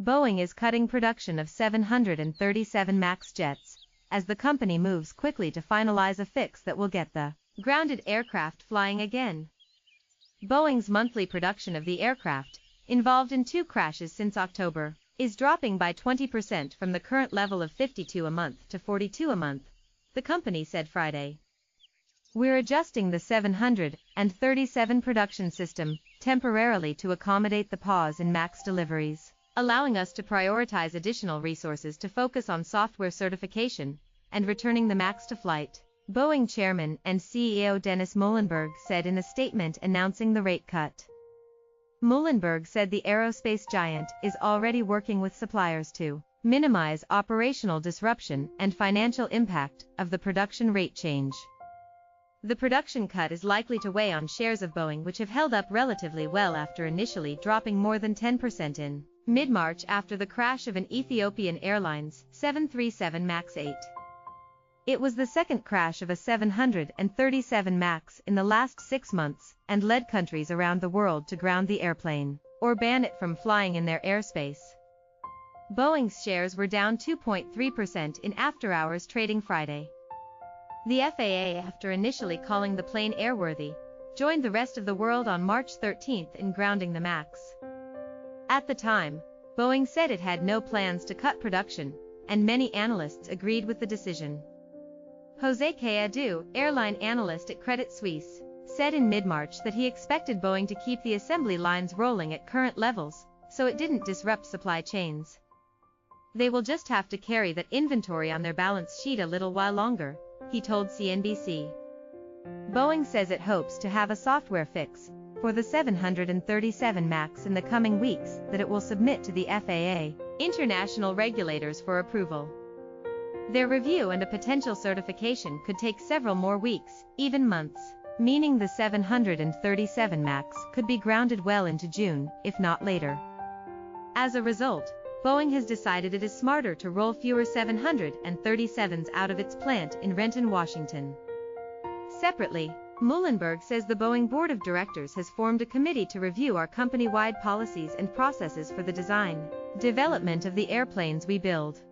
Boeing is cutting production of 737 MAX jets, as the company moves quickly to finalize a fix that will get the grounded aircraft flying again. Boeing's monthly production of the aircraft, involved in 2 crashes since October, is dropping by 20% from the current level of 52 a month to 42 a month, the company said Friday. We're adjusting the 737 production system temporarily to accommodate the pause in MAX deliveries, allowing us to prioritize additional resources to focus on software certification and returning the MAX to flight, Boeing chairman and CEO Dennis Muilenburg said in a statement announcing the rate cut. Muilenburg said the aerospace giant is already working with suppliers to minimize operational disruption and financial impact of the production rate change. The production cut is likely to weigh on shares of Boeing, which have held up relatively well after initially dropping more than 10% in mid-March after the crash of an Ethiopian Airlines 737 MAX 8. It was the second crash of a 737 MAX in the last 6 months and led countries around the world to ground the airplane or ban it from flying in their airspace. Boeing's shares were down 2.3% in after-hours trading Friday. The FAA, after initially calling the plane airworthy, joined the rest of the world on March 13 in grounding the MAX. At the time, Boeing said it had no plans to cut production, and many analysts agreed with the decision. Jose Cayadu, airline analyst at Credit Suisse, said in mid-March that he expected Boeing to keep the assembly lines rolling at current levels, so it didn't disrupt supply chains. They will just have to carry that inventory on their balance sheet a little while longer, he told CNBC. Boeing says it hopes to have a software fix for the 737 MAX in the coming weeks that it will submit to the FAA, international regulators, for approval. Their review and a potential certification could take several more weeks, even months, meaning the 737 MAX could be grounded well into June, if not later. As a result, Boeing has decided it is smarter to roll fewer 737s out of its plant in Renton, Washington. Separately, Muilenburg says the Boeing board of directors has formed a committee to review our company-wide policies and processes for the design, development of the airplanes we build.